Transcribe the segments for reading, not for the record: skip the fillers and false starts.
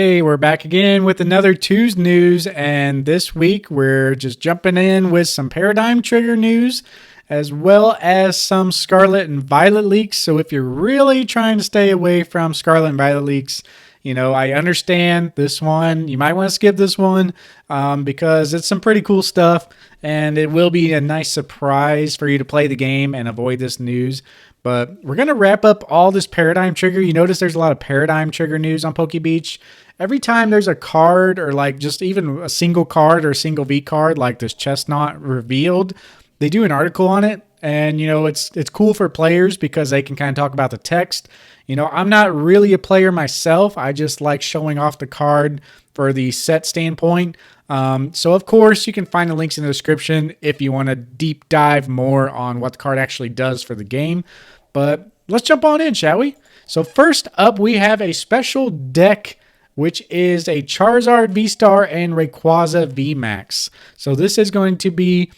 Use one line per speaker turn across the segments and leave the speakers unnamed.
Hey, we're back again with another Tues news, and this week we're just jumping in with some Paradigm Trigger news, as well as some Scarlet and Violet leaks. So if you're really trying to stay away from Scarlet and Violet leaks, I understand this one. You might want to skip this one because it's some pretty cool stuff, and it will be a nice surprise for you to play the game and avoid this news. But we're going to wrap up all this Paradigm Trigger. You notice there's a lot of Paradigm Trigger news on PokeBeach. Every time there's a card or like just even a single card or a single V card like this Chestnut revealed, they do an article on it. And, it's cool for players because they can kind of talk about the text. I'm not really a player myself. I just like showing off the card for the set standpoint. So, of course, you can find the links in the description if you want to deep dive more on what the card actually does for the game. But let's jump on in, shall we? So first up, we have a special deck, which is a Charizard V-Star and Rayquaza V-Max. So this is going to be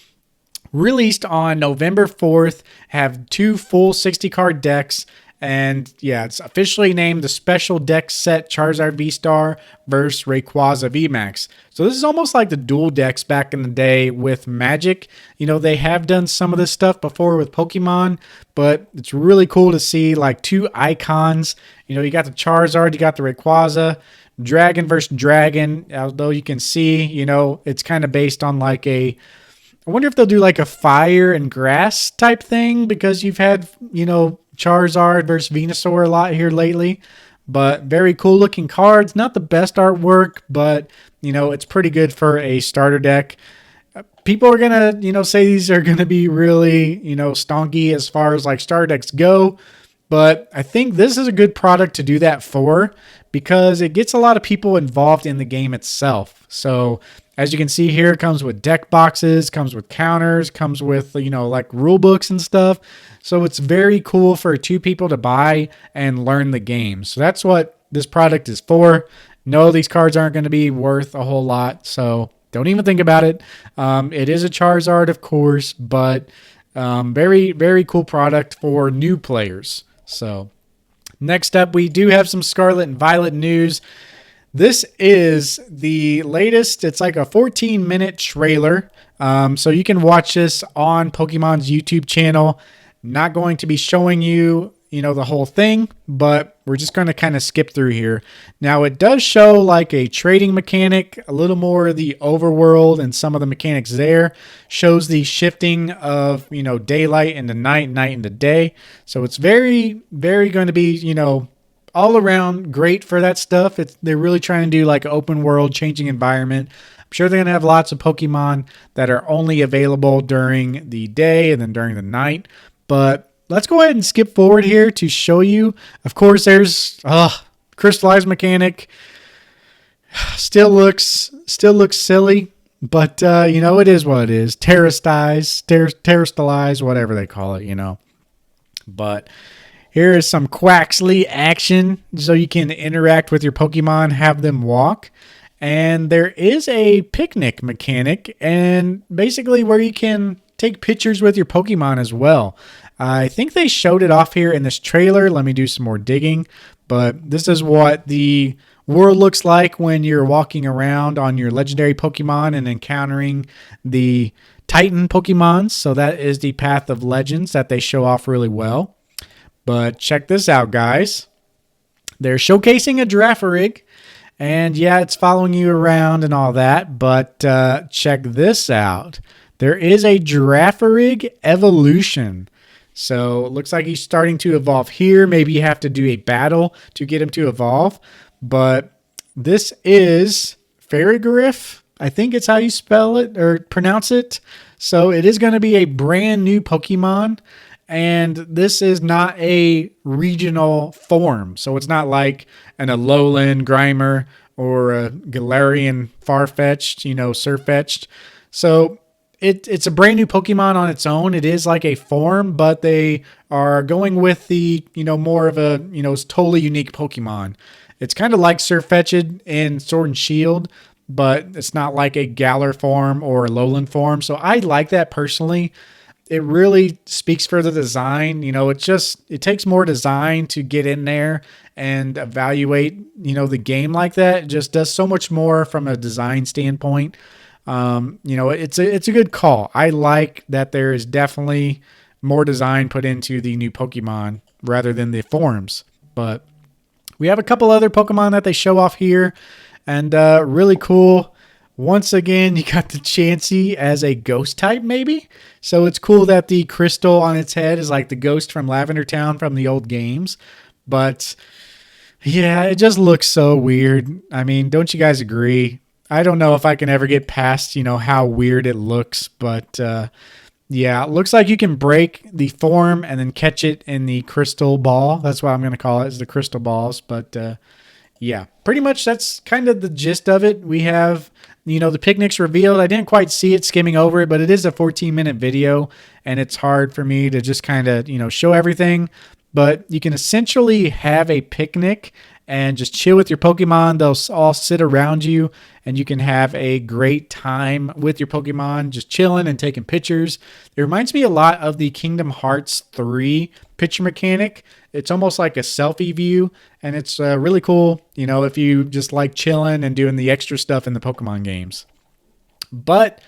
released on November 4th, have two full 60-card decks. And yeah, it's officially named the Special Deck Set Charizard V-Star versus Rayquaza V-Max. So this is almost like the dual decks back in the day with Magic. They have done some of this stuff before with Pokemon, but it's really cool to see like two icons. You got the Charizard, you got the Rayquaza, Dragon versus Dragon. Although you can see, it's kind of based on like I wonder if they'll do like a fire and grass type thing because you've had, Charizard versus Venusaur a lot here lately, but very cool looking cards. Not the best artwork, but it's pretty good for a starter deck. People are gonna say these are gonna be really stonky as far as like starter decks go, but I think this is a good product to do that for because it gets a lot of people involved in the game itself. So as you can see here, it comes with deck boxes, comes with counters, comes with, like rule books and stuff. So it's very cool for two people to buy and learn the game. So that's what this product is for. No, these cards aren't going to be worth a whole lot. So don't even think about it. It is a Charizard, of course, but very, very cool product for new players. So next up, we do have some Scarlet and Violet news. This is the latest. It's like a 14-minute trailer. So you can watch this on Pokemon's YouTube channel. Not going to be showing you, the whole thing, but we're just going to kind of skip through here. Now, it does show like a trading mechanic, a little more of the overworld and some of the mechanics there. Shows the shifting of, daylight into night, night into day. So it's very, very going to be, all around great for that stuff. They're really trying to do like an open world, changing environment. I'm sure they're going to have lots of Pokemon that are only available during the day and then during the night. But let's go ahead and skip forward here to show you. Of course, there's crystallized mechanic. Still looks silly, but it is what it is. Terrestrialized, whatever they call it, But here is some Quaxley action so you can interact with your Pokemon, have them walk. And there is a picnic mechanic and basically where you can take pictures with your Pokemon as well. I think they showed it off here in this trailer. Let me do some more digging. But this is what the world looks like when you're walking around on your legendary Pokemon and encountering the Titan Pokemons. So that is the Path of Legends that they show off really well. But check this out, guys. They're showcasing a Girafarig. And yeah, it's following you around and all that. But check this out. There is a Girafarig evolution. So it looks like he's starting to evolve here. Maybe you have to do a battle to get him to evolve. But this is Farigiraf. I think it's how you spell it or pronounce it. So it is going to be a brand new Pokemon. And this is not a regional form. So it's not like an Alolan Grimer or a Galarian Farfetch'd, Surfetch'd. So it's a brand new Pokemon on its own. It is like a form, but they are going with the, more of a, totally unique Pokemon. It's kind of like Surfetch'd in Sword and Shield, but it's not like a Galar form or a Alolan form. So I like that personally. it really speaks for the design. It takes more design to get in there and evaluate, the game like that. It just does so much more from a design standpoint. It's a good call. I like that there is definitely more design put into the new Pokemon rather than the forms. But we have a couple other Pokemon that they show off here, and really cool. Once again, you got the Chansey as a ghost type, maybe. So it's cool that the crystal on its head is like the ghost from Lavender Town from the old games. But yeah, it just looks so weird. I mean, don't you guys agree? I don't know if I can ever get past, how weird it looks, but yeah, it looks like you can break the form and then catch it in the crystal ball. That's what I'm going to call it, is the crystal balls. But yeah, pretty much that's kind of the gist of it. We have, the picnics revealed. I didn't quite see it skimming over it, but it is a 14-minute video, and it's hard for me to just kind of, show everything. But you can essentially have a picnic and just chill with your Pokemon. They'll all sit around you, and you can have a great time with your Pokemon, just chilling and taking pictures. It reminds me a lot of the Kingdom Hearts 3 picture mechanic. It's almost like a selfie view, and it's really cool, if you just like chilling and doing the extra stuff in the Pokemon games. But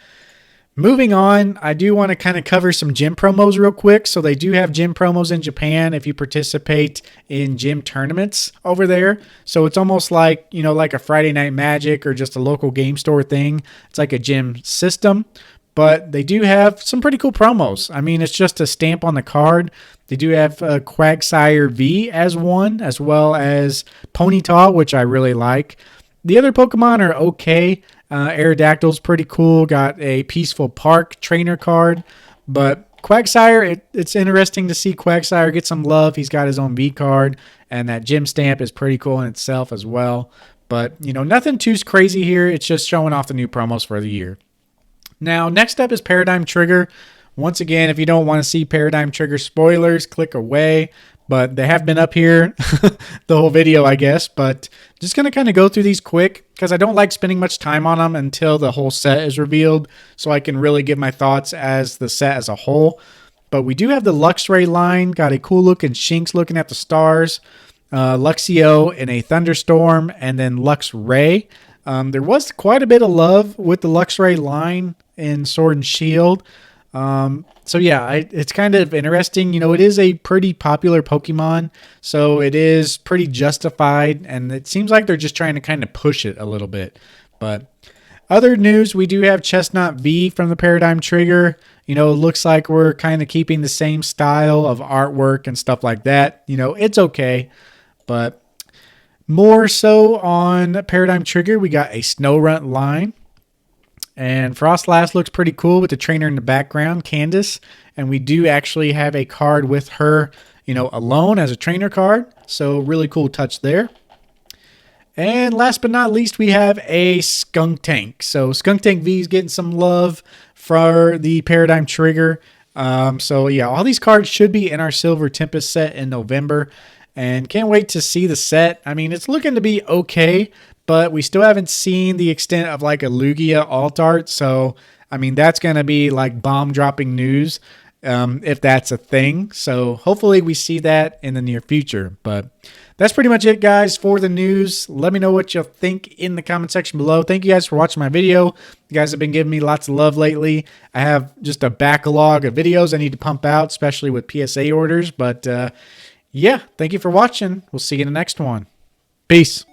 moving on, I do want to kind of cover some gym promos real quick. So they do have gym promos in Japan if you participate in gym tournaments over there. So it's almost like, like a Friday Night Magic or just a local game store thing. It's like a gym system, but they do have some pretty cool promos. I mean, it's just a stamp on the card. They do have Quagsire V as one, as well as Ponyta, which I really like. The other Pokemon are okay. Aerodactyl's pretty cool. Got a Peaceful Park trainer card. But Quagsire, it's interesting to see Quagsire get some love. He's got his own V card. And that gym stamp is pretty cool in itself as well. But, nothing too crazy here. It's just showing off the new promos for the year. Now, next up is Paradigm Trigger. Once again, if you don't want to see Paradigm Trigger spoilers, click away. But they have been up here the whole video, I guess. But just going to kind of go through these quick because I don't like spending much time on them until the whole set is revealed, so I can really give my thoughts as the set as a whole. But we do have the Luxray line. Got a cool looking Shinx looking at the stars. Luxio in a Thunderstorm, and then Luxray. There was quite a bit of love with the Luxray line in Sword and Shield. So yeah, it's kind of interesting. It is a pretty popular Pokemon, so it is pretty justified, and it seems like they're just trying to kind of push it a little bit. But other news, we do have Chestnut V from the Paradigm Trigger. It looks like we're kind of keeping the same style of artwork and stuff like that. It's okay, but more so on Paradigm Trigger, we got a Snorunt line. And Frostlass looks pretty cool with the trainer in the background, Candace. And we do actually have a card with her, alone as a trainer card. So really cool touch there. And last but not least, we have a Skuntank. So Skuntank V is getting some love for the Paradigm Trigger. So yeah, all these cards should be in our Silver Tempest set in November. And can't wait to see the set. I mean, it's looking to be okay, but we still haven't seen the extent of like a Lugia alt art. So, I mean, that's going to be like bomb dropping news if that's a thing. So hopefully we see that in the near future. But that's pretty much it, guys, for the news. Let me know what you think in the comment section below. Thank you guys for watching my video. You guys have been giving me lots of love lately. I have just a backlog of videos I need to pump out, especially with PSA orders. But yeah, thank you for watching. We'll see you in the next one. Peace.